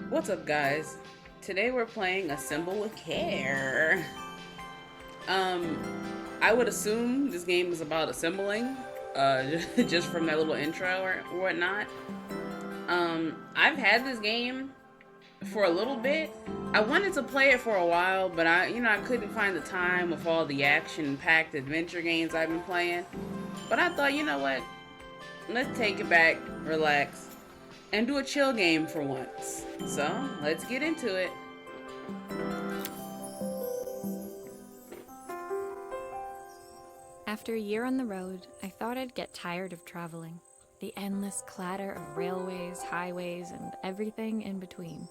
What's up, guys? Today we're playing Assemble with Care. Um, I would assume this game is about assembling, just from that little intro or whatnot. I've had this game for a little bit. I wanted to play it for a while, but I couldn't find the time with all the action-packed adventure games I've been playing. But I thought, you know what? Let's take it back, relax, and do a chill game for once. So, let's get into it. After a year on the road, I thought I'd get tired of traveling. The endless clatter of railways, highways, and everything in between.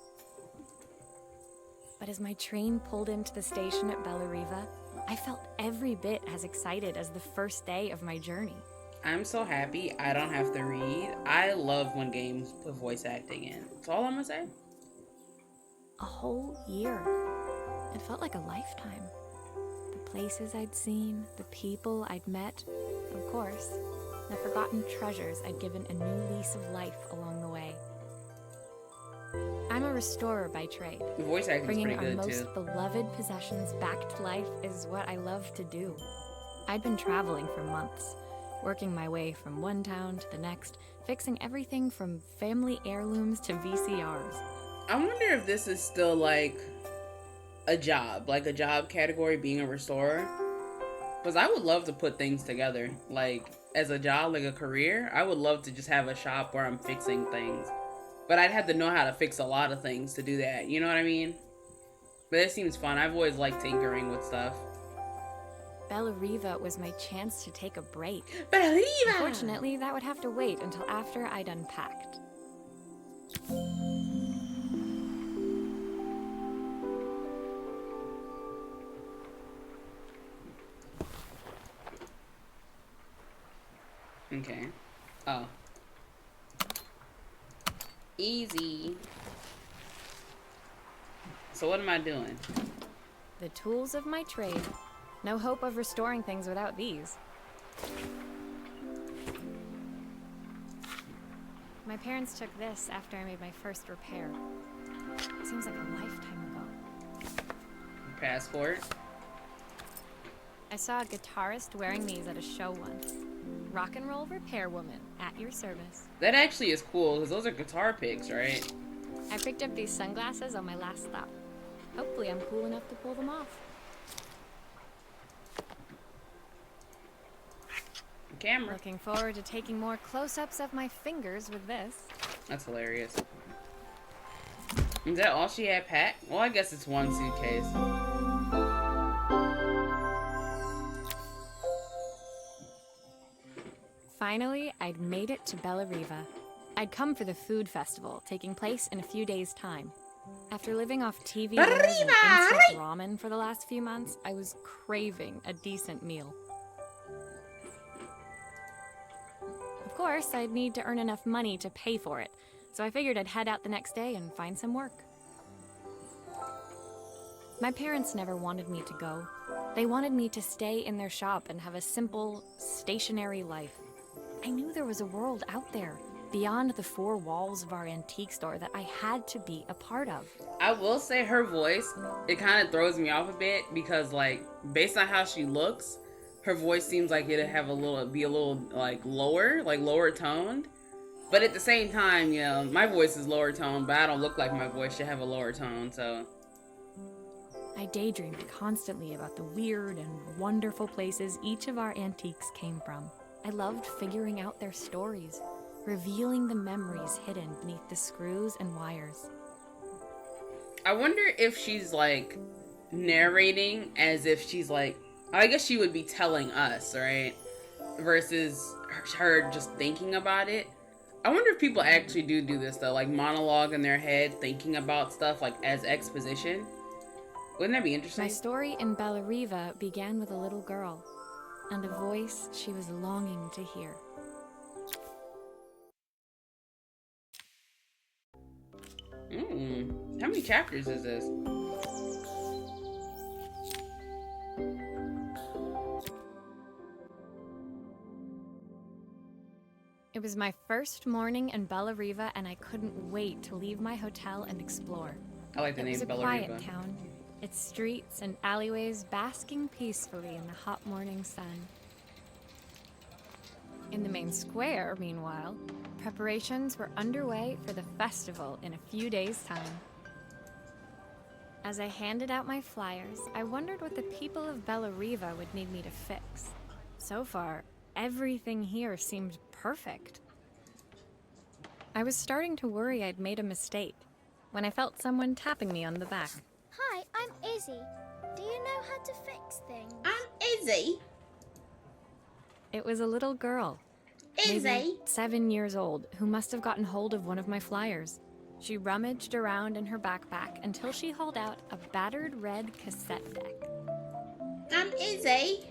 But as my train pulled into the station at Bellariva, I felt every bit as excited as the first day of my journey. I'm so happy I don't have to read. I love when games put voice acting in. That's all I'm gonna say. A whole year. It felt like a lifetime. The places I'd seen, the people I'd met, of course, the forgotten treasures I'd given a new lease of life along the way. I'm a restorer by trade. The voice acting's Bringing pretty our good most too. beloved possessions back to life is what I love to do. I'd been traveling for months, working my way from one town to the next, fixing everything from family heirlooms to VCRs. I wonder if this is still like a job category being a restorer. Because I would love to put things together. Like, as a job, like a career, I would love to just have a shop where I'm fixing things. But I'd have to know how to fix a lot of things to do that. You know what I mean? But it seems fun. I've always liked tinkering with stuff. Bellariva was my chance to take a break. Bellariva! Unfortunately, that would have to wait until after I'd unpacked. Okay. Oh. Easy. So what am I doing? The tools of my trade. No hope of restoring things without these. My parents took this after I made my first repair. It seems like a lifetime ago. Passport. I saw a guitarist wearing these at a show once. Rock and roll repair woman, at your service. That actually is cool, because those are guitar picks, right? I picked up these sunglasses on my last stop. Hopefully I'm cool enough to pull them off. Camera. Looking forward to taking more close-ups of my fingers with this. That's hilarious. Is that all she had packed? Well, I guess it's one suitcase. Finally, I'd made it to Bellariva. I'd come for the food festival, taking place in a few days' time. After living off TV dinners and instant ramen for the last few months, I was craving a decent meal. Of course, I'd need to earn enough money to pay for it, so I figured I'd head out the next day and find some work. My parents never wanted me to go. They wanted me to stay in their shop and have a simple, stationary life. I knew there was a world out there, beyond the four walls of our antique store, that I had to be a part of. I will say her voice, it kind of throws me off a bit because, like, based on how she looks, her voice seems like it'd have be a little like lower toned. But at the same time, you know, my voice is lower toned, but I don't look like my voice should have a lower tone, so. I daydreamed constantly about the weird and wonderful places each of our antiques came from. I loved figuring out their stories, revealing the memories hidden beneath the screws and wires. I wonder if she's like narrating as if she's like, I guess she would be telling us, right? Versus her just thinking about it. I wonder if people actually do this though, like monologue in their head, thinking about stuff like as exposition. Wouldn't that be interesting? My story in Bellariva began with a little girl, and a voice she was longing to hear. How many chapters is this? It was my first morning in Bella Riva, and I couldn't wait to leave my hotel and explore. I like the It name was a Bella quiet Riva. town, its streets and alleyways basking peacefully in the hot morning sun. In the main square, meanwhile, preparations were underway for the festival in a few days' time. As I handed out my flyers, I wondered what the people of Bella Riva would need me to fix. So far, everything here seemed perfect. I was starting to worry I'd made a mistake when I felt someone tapping me on the back. Hi, I'm Izzy. Do you know how to fix things? I'm Izzy. It was a little girl, Izzy. maybe 7 years old, who must have gotten hold of one of my flyers. She rummaged around in her backpack until she hauled out a battered red cassette deck. I'm Izzy.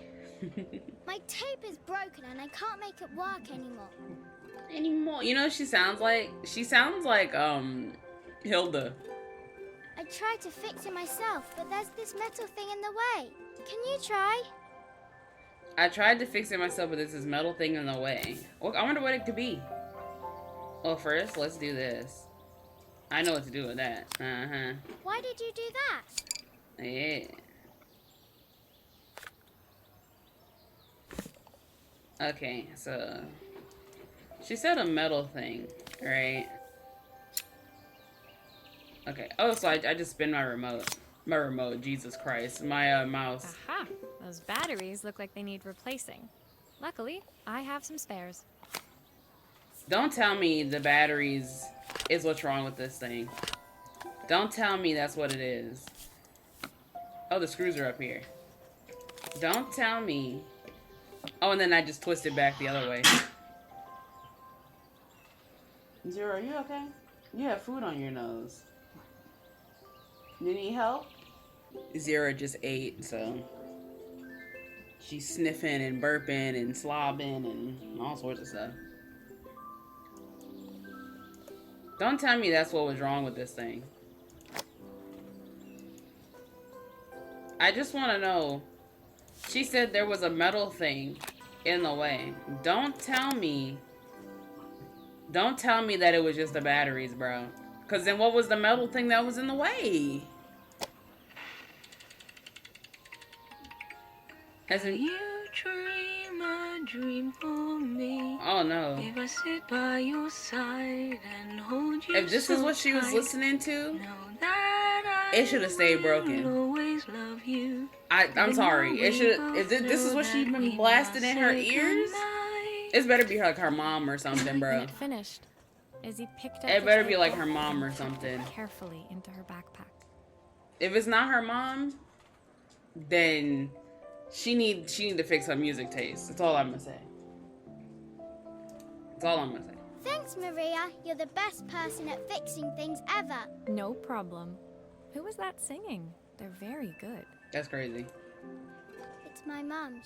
My tape is broken and I can't make it work anymore. You know what she sounds like? She sounds like Hilda. I tried to fix it myself, but there's this metal thing in the way. Can you try? I tried to fix it myself, but there's this metal thing in the way. Well, I wonder what it could be. Well, first, let's do this. I know what to do with that. Why did you do that? Yeah. Okay, so she said a metal thing, right? Okay. Oh, so I just spin my remote. My remote, Jesus Christ. My mouse. Aha! Those batteries look like they need replacing. Luckily, I have some spares. Don't tell me the batteries is what's wrong with this thing. Don't tell me that's what it is. Oh, the screws are up here. Don't tell me. Oh, and then I just twisted back the other way. Zero, are you okay? You have food on your nose. You need help? Zero just ate, so she's sniffing and burping and slobbing and all sorts of stuff. Don't tell me that's what was wrong with this thing. I just want to know. She said there was a metal thing in the way. Don't tell me that it was just the batteries, bro. Because then what was the metal thing that was in the way? As in, You dream a dream for me. oh no. If I sit by your side and hold you If this is so what she was tight, listening to, know that I it should have stayed will broken. always love you. I'm sorry. It should. If this is what she's been blasting in her ears, it better be like her mom or something, When bro. it finished, Izzy picked up It the better be tape like her and mom or put it something. carefully into her backpack. If it's not her mom, then she need to fix her music taste. That's all I'm gonna say. That's all I'm gonna say. Thanks, Maria. You're the best person at fixing things ever. No problem. Who was that singing? They're very good. That's crazy. It's my mum.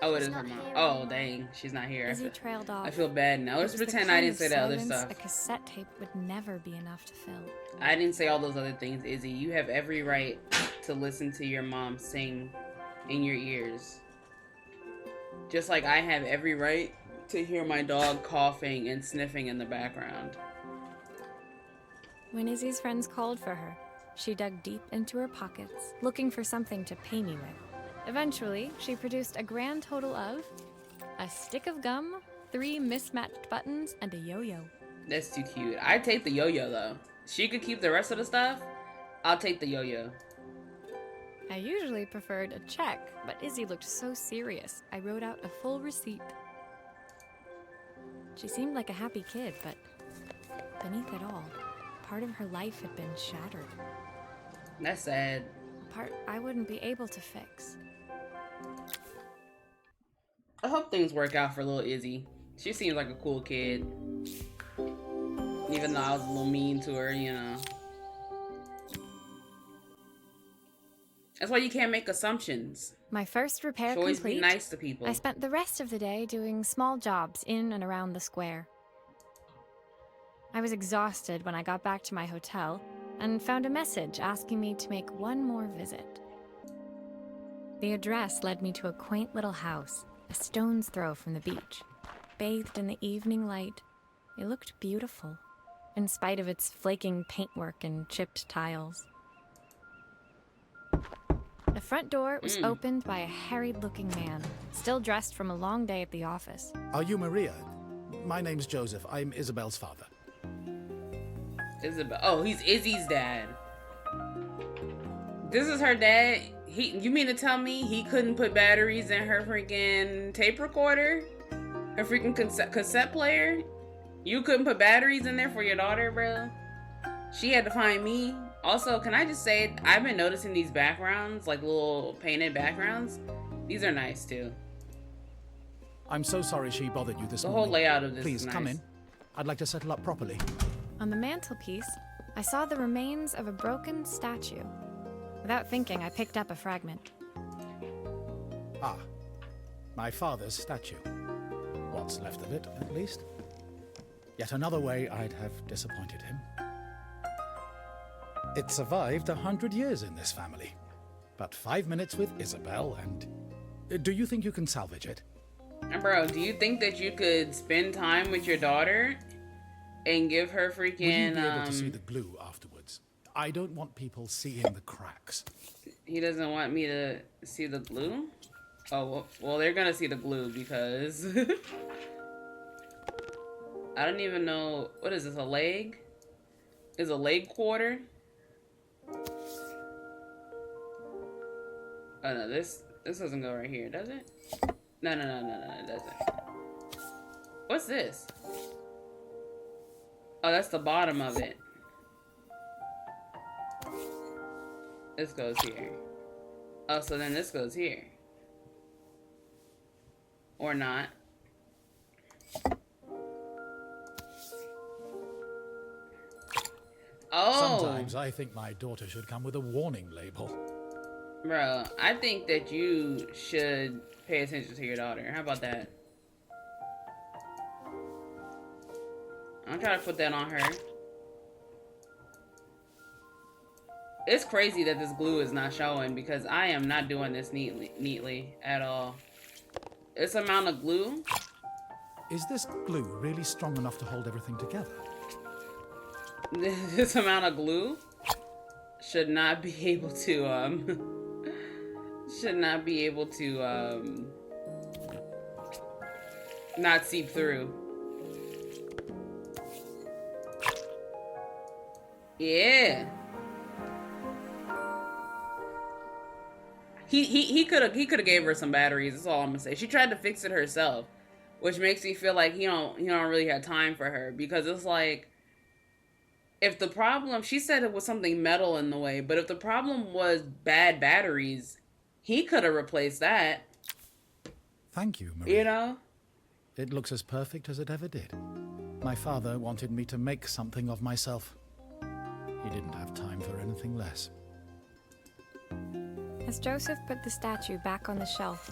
Oh, it she's is her not mom. here Oh, anymore. dang, she's not here. Izzy trailed off. I feel bad now. It Let's was the pretend I kind didn't of say the other silence stuff. A cassette tape would never be enough to fill. I didn't say all those other things, Izzy. You have every right to listen to your mom sing in your ears. Just like I have every right to hear my dog coughing and sniffing in the background. When Izzy's friends called for her, she dug deep into her pockets, looking for something to pay me with. Eventually, she produced a grand total of a stick of gum, 3 mismatched buttons, and a yo-yo. That's too cute. I'd take the yo-yo, though. She could keep the rest of the stuff. I'll take the yo-yo. I usually preferred a check, but Izzy looked so serious, I wrote out a full receipt. She seemed like a happy kid, but beneath it all, part of her life had been shattered. That's sad. A part I wouldn't be able to fix. I hope things work out for little Izzy. She seems like a cool kid. Even though I was a little mean to her, you know. That's why you can't make assumptions. My first repair Should always complete, be nice to people. I spent the rest of the day doing small jobs in and around the square. I was exhausted when I got back to my hotel and found a message asking me to make one more visit. The address led me to a quaint little house, a stone's throw from the beach. bathed in the evening light, it looked beautiful, in spite of its flaking paintwork and chipped tiles. The front door was opened by a harried-looking man, still dressed from a long day at the office. Are you Maria? My name's Joseph. I'm Isabel's father. Isabel. Oh, he's Izzy's dad. This is her dad. You mean to tell me he couldn't put batteries in her freaking tape recorder? Her freaking cassette player? You couldn't put batteries in there for your daughter, bro? She had to find me. Also, can I just say, I've been noticing these backgrounds, like little painted backgrounds. These are nice too. I'm so sorry she bothered you this morning. The whole layout of this Please, is nice. come in. I'd like to settle up properly. On the mantelpiece, I saw the remains of a broken statue. Without thinking, I picked up a fragment. Ah, my father's statue. What's left of it, at least. Yet another way I'd have disappointed him. It survived 100 years in this family. But 5 minutes with Isabel and... Do you think you can salvage it? Bro, do you think that you could spend time with your daughter and give her freaking... Will you be able to see the glue afterwards? I don't want people seeing the cracks. He doesn't want me to see the glue? Oh, well, they're gonna see the glue because... I don't even know... What is this, a leg? Is a leg quarter? Oh no, this doesn't go right here, does it? No, it doesn't. What's this? Oh, that's the bottom of it. This goes here. Oh, so then this goes here. Or not. Oh! Sometimes I think my daughter should come with a warning label. Bro, I think that you should pay attention to your daughter. How about that? I'm trying to put that on her. It's crazy that this glue is not showing because I am not doing this neatly at all. This amount of glue. Is this glue really strong enough to hold everything together? This amount of glue should not be able to not seep through. Yeah. He could have gave her some batteries. That's all I'm gonna say. She tried to fix it herself, which makes me feel like he don't really have time for her, because it's like, if the problem, she said it was something metal in the way, but if the problem was bad batteries, he could have replaced that. Thank you, Maria. You know? It looks as perfect as it ever did. My father wanted me to make something of myself. He didn't have time for anything less. As Joseph put the statue back on the shelf,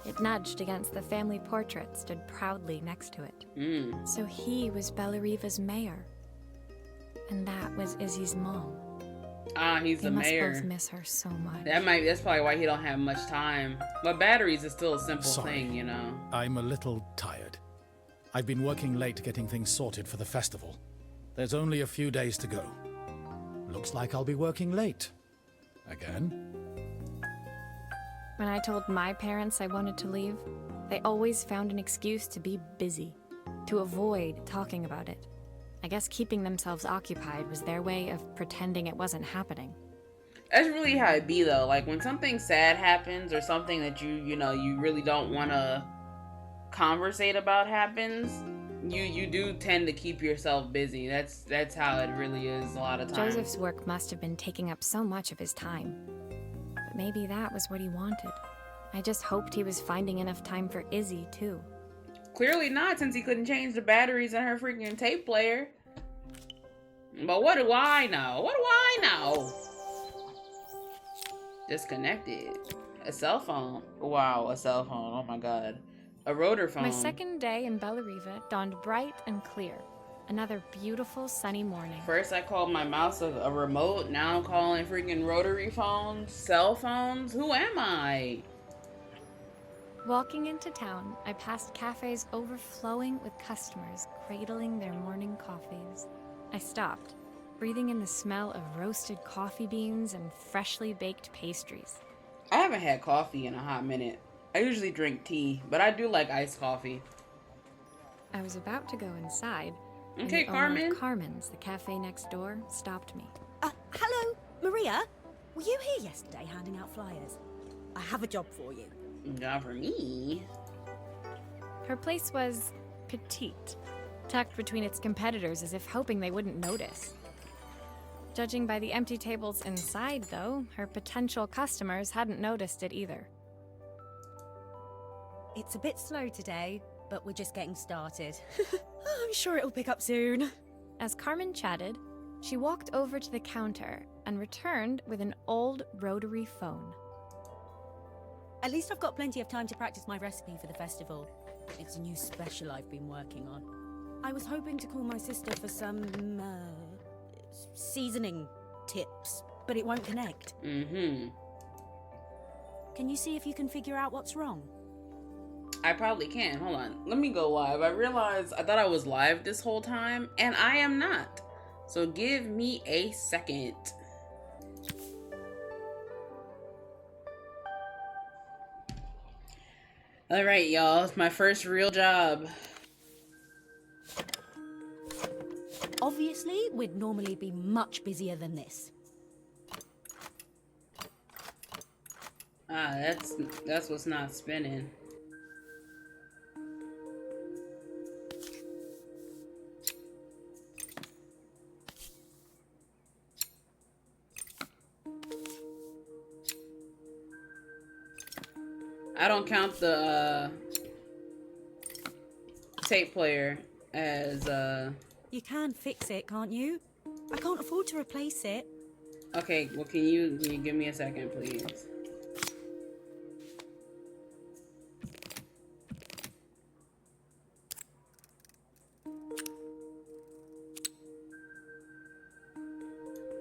it nudged against the family portrait stood proudly next to it. So he was Bellariva's mayor. And that was Izzy's mom. Ah, he's the mayor. They must both miss her so much. That's probably why he don't have much time. But batteries is still a simple Sorry. thing, you know. I'm a little tired. I've been working late getting things sorted for the festival. There's only a few days to go. Looks like I'll be working late. Again? When I told my parents I wanted to leave, they always found an excuse to be busy, to avoid talking about it. I guess keeping themselves occupied was their way of pretending it wasn't happening. That's really how it be, though. Like, when something sad happens or something that you really don't want to conversate about happens, you do tend to keep yourself busy. That's how it really is a lot of times. Joseph's work must have been taking up so much of his time. But maybe that was what he wanted. I just hoped he was finding enough time for Izzy, too. Clearly not, since he couldn't change the batteries in her freaking tape player. But what do I know? What do I know? Disconnected. A cell phone. Wow, a cell phone. Oh my god. A rotor phone. My second day in Bellariva dawned bright and clear. Another beautiful sunny morning. First I called my mouse a remote. Now I'm calling freaking rotary phones cell phones. Who am I? Walking into town, I passed cafes overflowing with customers cradling their morning coffees. I stopped, breathing in the smell of roasted coffee beans and freshly baked pastries. I haven't had coffee in a hot minute. I usually drink tea, but I do like iced coffee. I was about to go inside, and Okay, the owner Carmen. of Carmen's, the cafe next door, stopped me. Hello, Maria? Were you here yesterday handing out flyers? I have a job for you. Not for me. Her place was petite, tucked between its competitors as if hoping they wouldn't notice. Judging by the empty tables inside, though, her potential customers hadn't noticed it either. It's a bit slow today, but we're just getting started. I'm sure it'll pick up soon. As Carmen chatted, she walked over to the counter and returned with an old rotary phone. At least I've got plenty of time to practice my recipe for the festival. It's a new special I've been working on. I was hoping to call my sister for some, seasoning tips, but it won't connect. Mm-hmm. Can you see if you can figure out what's wrong? I probably can. Hold on. Let me go live. I realized I thought I was live this whole time, and I am not. So give me a second. All right, y'all. It's my first real job. Obviously, we'd normally be much busier than this. Ah, that's what's not spinning. I don't count the tape player as You can fix it, can't you? I can't afford to replace it. Okay, well can you give me a second, please?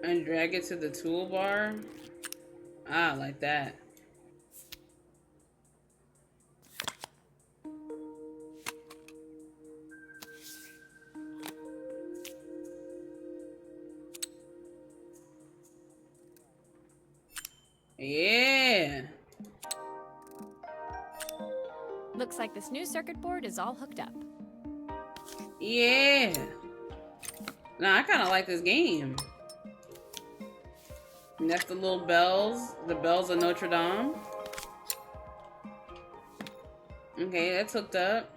And drag it to the toolbar. Ah, like that. Yeah. Looks like this new circuit board is all hooked up. Yeah. Nah, I kind of like this game. And that's the little bells. The bells of Notre Dame. Okay, that's hooked up.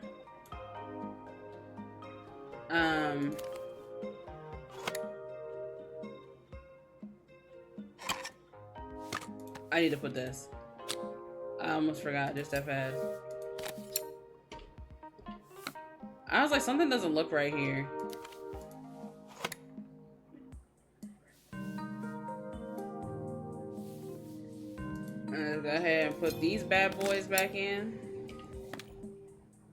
I need to put this. I almost forgot just that fast. I was like, something doesn't look right here. Let's go ahead and put these bad boys back in.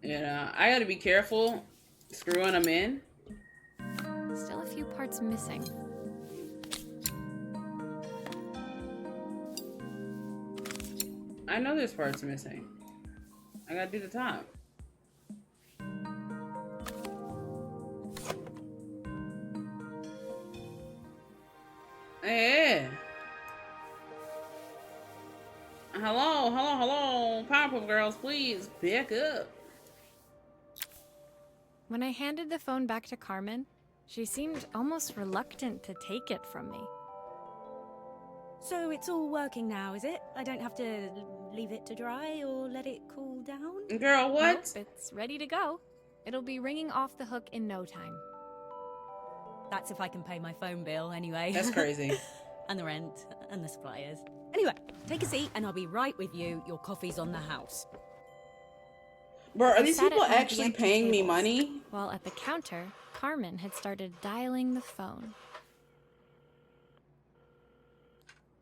And I gotta be careful screwing them in. Still a few parts missing. I know there's parts missing. I gotta do the top. Yeah. Hello. Powerpuff Girls, please back up. When I handed the phone back to Carmen, she seemed almost reluctant to take it from me. So it's all working now, is it? I don't have to leave it to dry or let it cool down? Girl, what? Nope, it's ready to go. It'll be ringing off the hook in no time. That's if I can pay my phone bill anyway. That's crazy. And the rent and the suppliers. Anyway, take a seat and I'll be right with you. Your coffee's on the house. Bro, are I these sat at people one of the actually empty paying me tables, money? While at the counter, Carmen had started dialing the phone.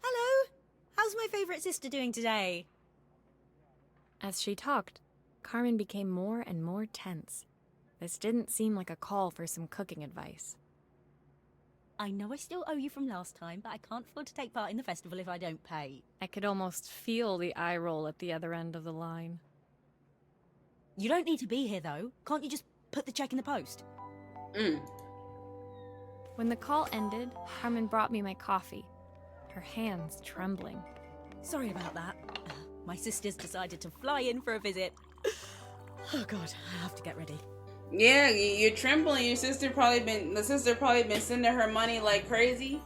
Hello? How's my favourite sister doing today? As she talked, Carmen became more and more tense. This didn't seem like a call for some cooking advice. I know I still owe you from last time, but I can't afford to take part in the festival if I don't pay. I could almost feel the eye roll at the other end of the line. You don't need to be here, though. Can't you just put the check in the post? When the call ended, Carmen brought me my coffee, her hands trembling. Sorry about that. My sister's decided to fly in for a visit. Oh god, I have to get ready. Yeah, you're trembling. The sister probably been sending her money like crazy,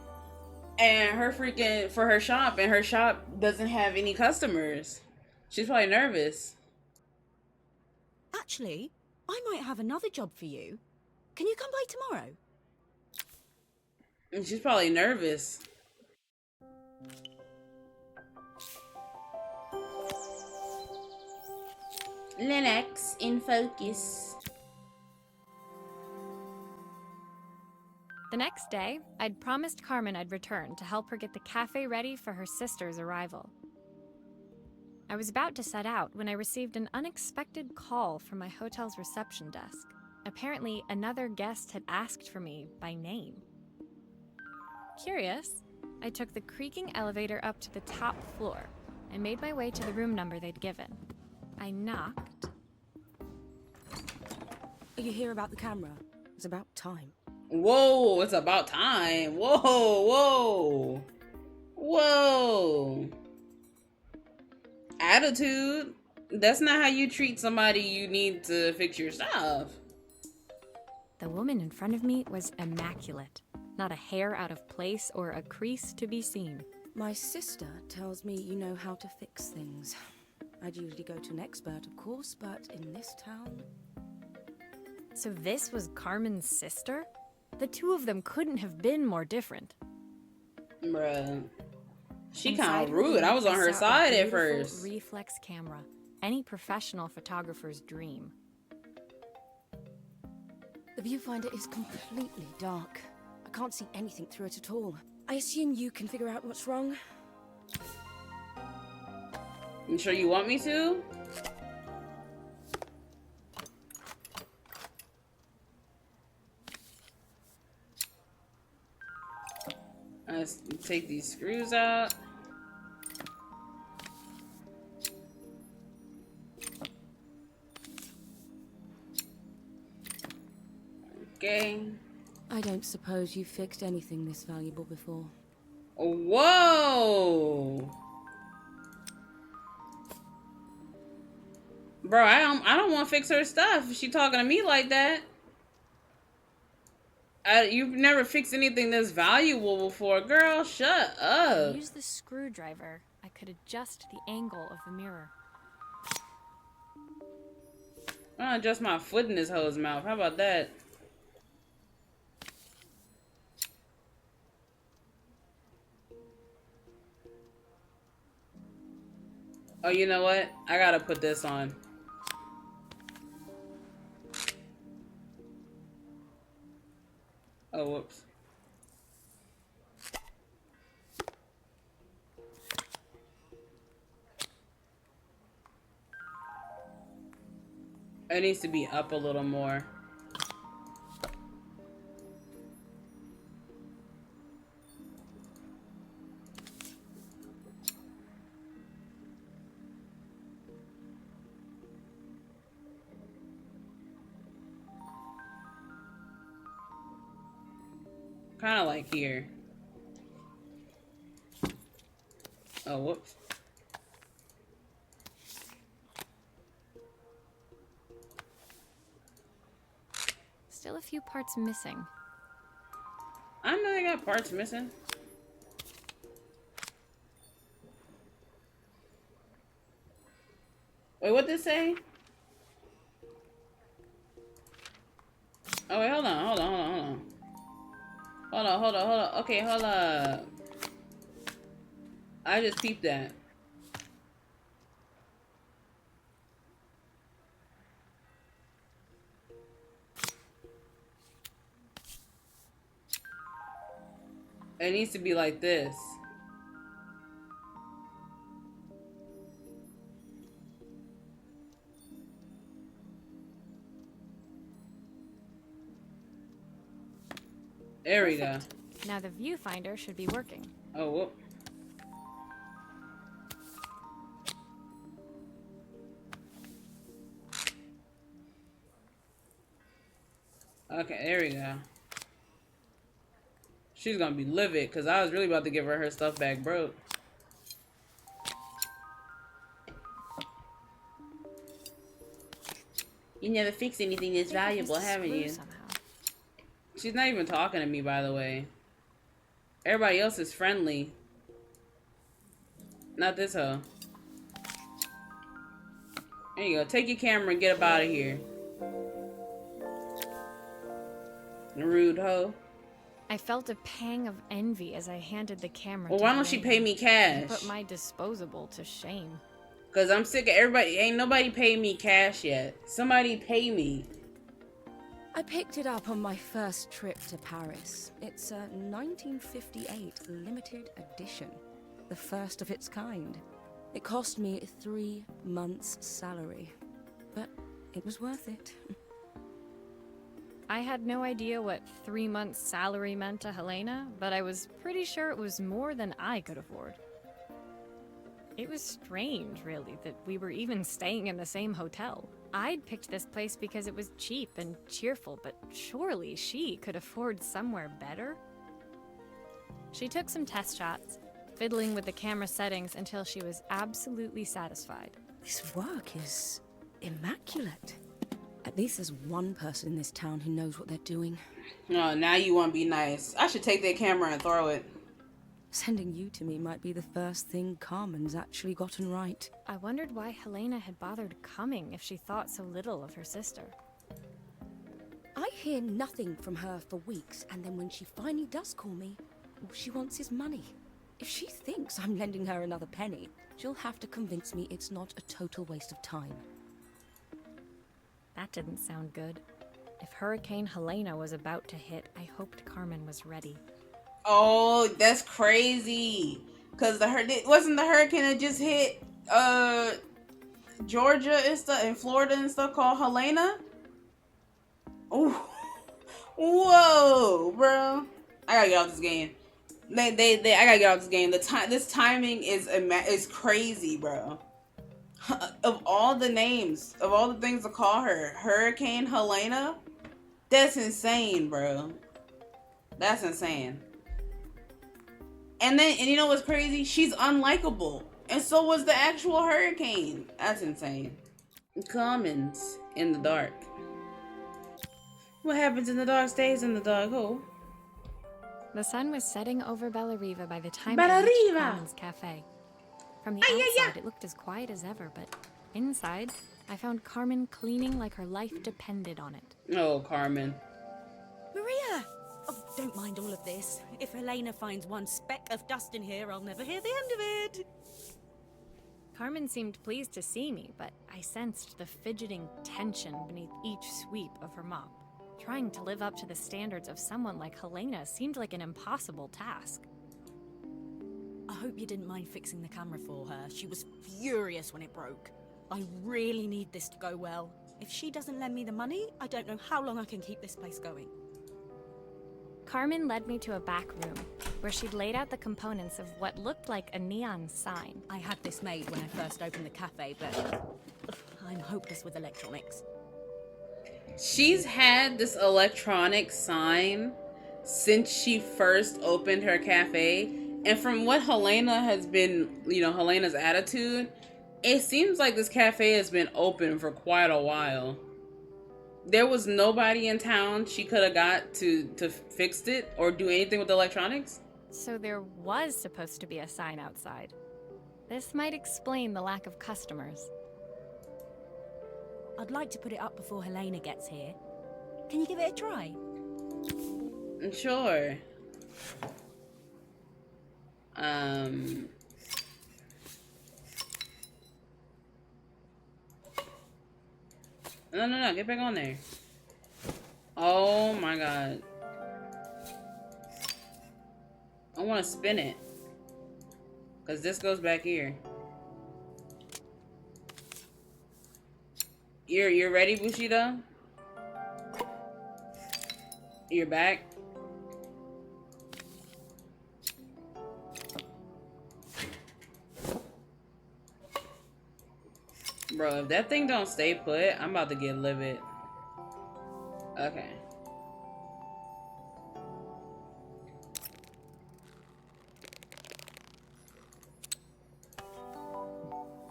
and her freaking for her shop, and her shop doesn't have any customers. She's probably nervous. Actually, I might have another job for you. Can you come by tomorrow? And she's probably nervous. Linux in focus. The next day, I'd promised Carmen I'd return to help her get the cafe ready for her sister's arrival. I was about to set out when I received an unexpected call from my hotel's reception desk. Apparently, another guest had asked for me by name. Curious, I took the creaking elevator up to the top floor and made my way to the room number they'd given. I knocked. Are you here about the camera? It's about time. Whoa, it's about time. Whoa. Attitude. That's not how you treat somebody you need to fix your stuff. The woman in front of me was immaculate. Not a hair out of place or a crease to be seen. My sister tells me you know how to fix things. I'd usually go to an expert, of course, but in this town... So this was Carmen's sister? The two of them couldn't have been more different. Bruh. She Inside kind of her rude. room, I was on her sat a side at beautiful first. reflex camera. Any professional photographer's dream. The viewfinder is completely dark. I can't see anything through it at all. I assume you can figure out what's wrong? You sure you want me to? Let's take these screws out. Okay. I don't suppose you've fixed anything this valuable before. Whoa. Bro, I don't want to fix her stuff. She talking to me like that. You've never fixed anything this valuable before. Girl, shut up. Use the screwdriver. I could adjust the angle of the mirror. I'll adjust my foot in this hoe's mouth. How about that? Oh, you know what? I gotta put this on. Oh, whoops. It needs to be up a little more. Kind of like here. Oh, whoops. Still a few parts missing. I know they got parts missing. Wait, what did it say? Oh, wait, hold on. Hold on. Okay, hold up. I just peeped that. It needs to be like this. There we go. Now the viewfinder should be working. Oh, whoop. Okay, there we go. She's gonna be livid because I was really about to give her stuff back broke. You never fix anything that's valuable, haven't you? Somehow. She's not even talking to me, by the way. Everybody else is friendly. Not this hoe. There you go. Take your camera and get up out of here. Rude hoe. I felt a pang of envy as I handed the camera Well, to why don't she Helena. pay me cash? Put my disposable to shame. Because I'm sick of everybody. Ain't nobody paid me cash yet. Somebody pay me. I picked it up on my first trip to Paris. It's a 1958 limited edition, the first of its kind. It cost me 3 months' salary, but it was worth it. I had no idea what 3 months' salary meant to Helena, but I was pretty sure it was more than I could afford. It was strange, really, that we were even staying in the same hotel. I'd picked this place because it was cheap and cheerful, but surely she could afford somewhere better? She took some test shots, fiddling with the camera settings until she was absolutely satisfied. This work is immaculate. At least there's one person in this town who knows what they're doing. No, now you want to be nice. I should take that camera and throw it. Sending you to me might be the first thing Carmen's actually gotten right. I wondered why Helena had bothered coming if she thought so little of her sister. I hear nothing from her for weeks, and then when she finally does call me, all she wants is money. If she thinks I'm lending her another penny, she'll have to convince me it's not a total waste of time. That didn't sound good. If Hurricane Helena was about to hit, I hoped Carmen was ready. Oh, that's crazy. Cause wasn't the hurricane that just hit Georgia and stuff and Florida and stuff called Helena? Ooh. Whoa, bro. I gotta get out this game. I gotta get out this game. This timing is crazy, bro. Of all the names, of all the things to call her, Hurricane Helena, that's insane, bro. That's insane. And you know what's crazy? She's unlikable. And so was the actual hurricane. That's insane. Comments in the dark. What happens in the dark stays in the dark. Oh. The sun was setting over Bellariva by the time Bellariva! I reached Carmen's cafe. From the outside, it looked as quiet as ever, but inside, I found Carmen cleaning like her life depended on it. Oh, Carmen. Maria! Oh, don't mind all of this. If Helena finds one speck of dust in here, I'll never hear the end of it. Carmen seemed pleased to see me, but I sensed the fidgeting tension beneath each sweep of her mop. Trying to live up to the standards of someone like Helena seemed like an impossible task. I hope you didn't mind fixing the camera for her. She was furious when it broke. I really need this to go well. If she doesn't lend me the money, I don't know how long I can keep this place going. Carmen led me to a back room, where she'd laid out the components of what looked like a neon sign. I had this made when I first opened the cafe, but I'm hopeless with electronics. She's had this electronic sign since she first opened her cafe. And from what Helena has been, Helena's attitude, it seems like this cafe has been open for quite a while. There was nobody in town she could have got to fix it or do anything with the electronics. So there was supposed to be a sign outside. This might explain the lack of customers. I'd like to put it up before Helena gets here. Can you give it a try? Sure. No, get back on there. Oh my god. I want to spin it. Because this goes back here. You're ready, Bushido? You're back? Bro, if that thing don't stay put, I'm about to get livid. Okay.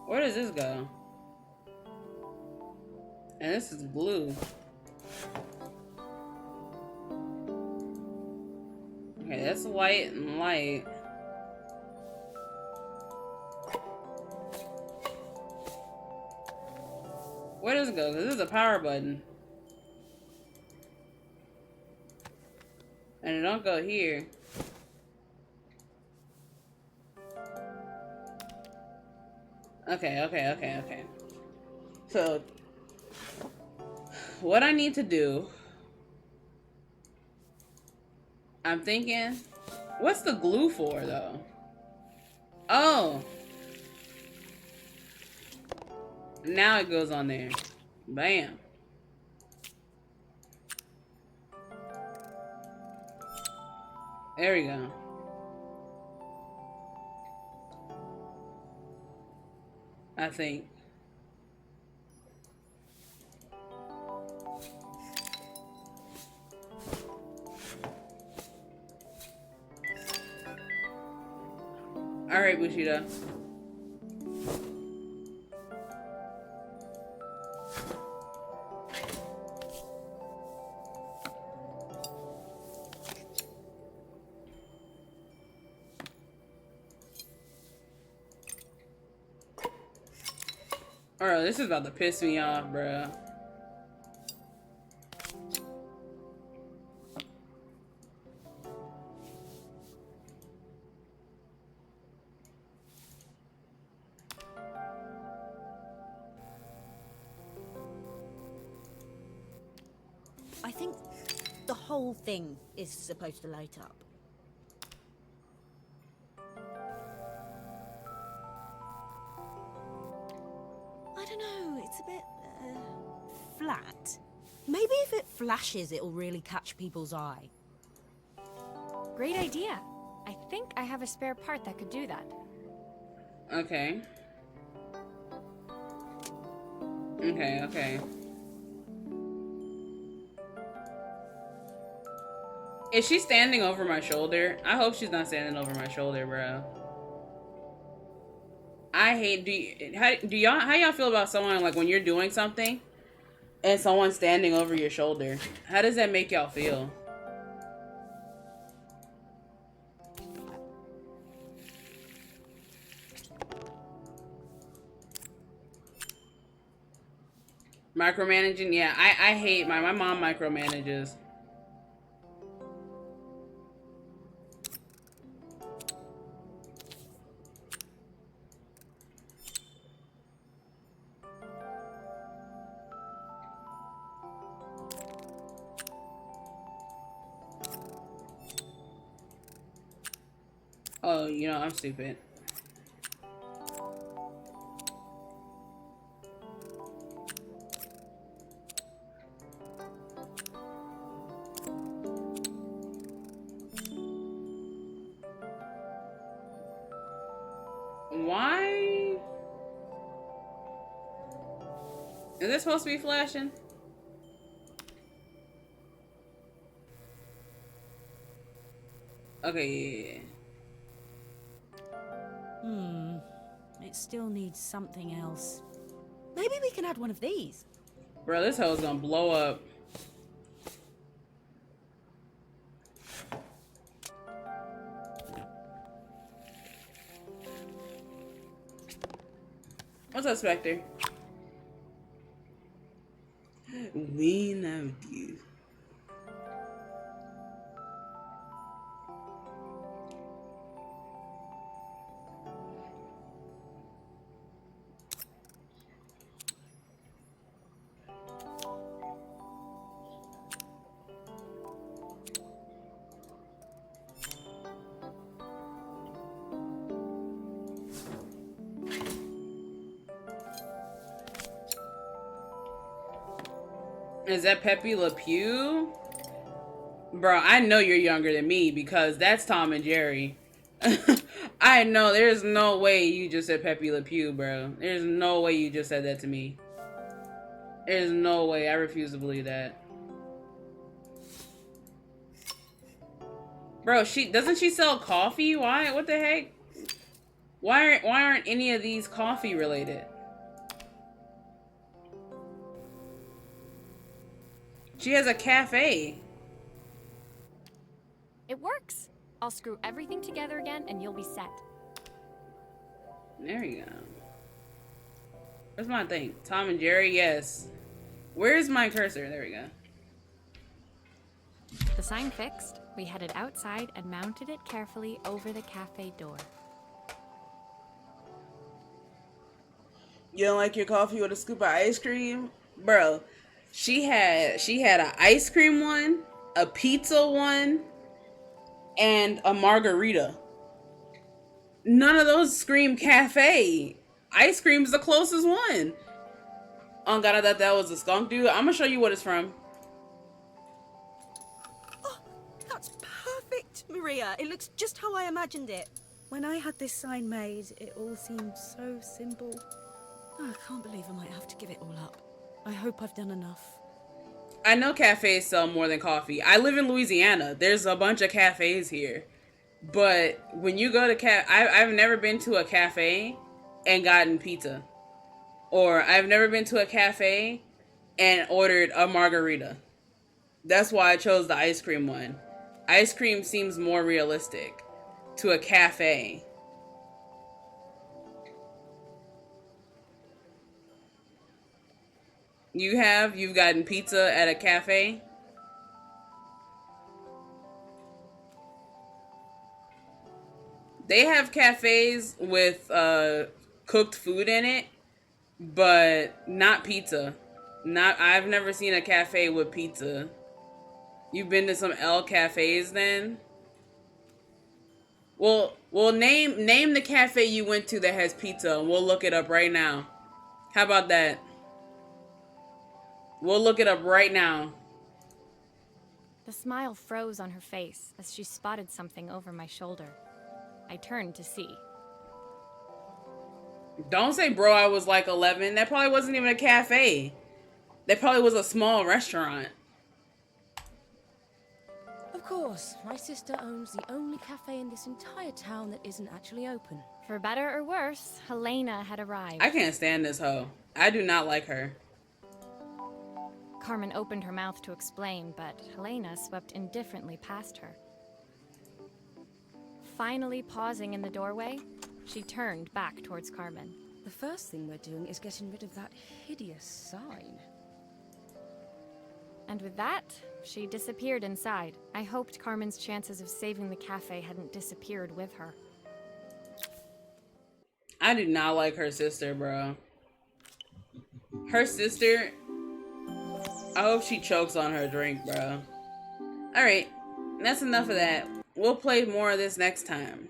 Where does this go? And this is blue. Okay, that's white and light. Where does it go? Because this is a power button. And it don't go here. Okay. So, what I need to do, I'm thinking, what's the glue for, though? Oh. Now it goes on there. Bam. There we go. I think. All right, Bushido. Bro, this is about to piss me off, bro. I think the whole thing is supposed to light up. I don't know, it's a bit flat. Maybe if it flashes, it'll really catch people's eye. Great idea. I think I have a spare part that could do that. Okay. Okay. Is she standing over my shoulder? I hope she's not standing over my shoulder, bro. I hate, how y'all feel about someone, like, when you're doing something and someone's standing over your shoulder? How does that make y'all feel? Micromanaging? Yeah, I hate my mom micromanages. Oh, you know, I'm stupid. Why? Is this supposed to be flashing? Okay, yeah. It still needs something else. Maybe we can add one of these. Bro, this hoe's gonna blow up. What's up, Spectre? We love you. Is that Pepe Le Pew? Bro, I know you're younger than me because that's Tom and Jerry. I know, there's no way you just said Pepe Le Pew, bro. There's no way you just said that to me. There's no way. I refuse to believe that. Bro, doesn't she sell coffee? Why? What the heck? Why aren't any of these coffee related? She has a cafe. It works. I'll screw everything together again and you'll be set. There you go. Where's my thing? Tom and Jerry, yes. Where's my cursor? There we go. The sign fixed, we headed outside and mounted it carefully over the cafe door. You don't like your coffee with a scoop of ice cream? Bro, she had an ice cream one, a pizza one, and a margarita. None of those scream cafe. Ice cream's the closest one. Oh god, I thought that was a skunk dude. I'm gonna show you what it's from. Oh, that's perfect, Maria. It looks just how I imagined it. When I had this sign made, it all seemed so simple. Oh, I can't believe I might have to give it all up. I hope I've done enough. I know cafes sell more than coffee. I live in Louisiana. There's a bunch of cafes here. But when you go to I've never been to a cafe and gotten pizza. Or I've never been to a cafe and ordered a margarita. That's why I chose the ice cream one. Ice cream seems more realistic to a cafe. You've gotten pizza at a cafe? They have cafes with cooked food in it, but not pizza. I've never seen a cafe with pizza. You've been to some L cafes then? Well, name the cafe you went to that has pizza, and we'll look it up right now. How about that? We'll look it up right now. The smile froze on her face as she spotted something over my shoulder. I turned to see. Don't say, bro, I was like 11. That probably wasn't even a cafe. That probably was a small restaurant. Of course, my sister owns the only cafe in this entire town that isn't actually open. For better or worse, Helena had arrived. I can't stand this hoe. I do not like her. Carmen opened her mouth to explain, but Helena swept indifferently past her. Finally pausing in the doorway, she turned back towards Carmen. The first thing we're doing is getting rid of that hideous sign. And with that, she disappeared inside. I hoped Carmen's chances of saving the cafe hadn't disappeared with her. I do not like her sister, bro. Her sister, I hope she chokes on her drink, bro. Alright, that's enough of that. We'll play more of this next time.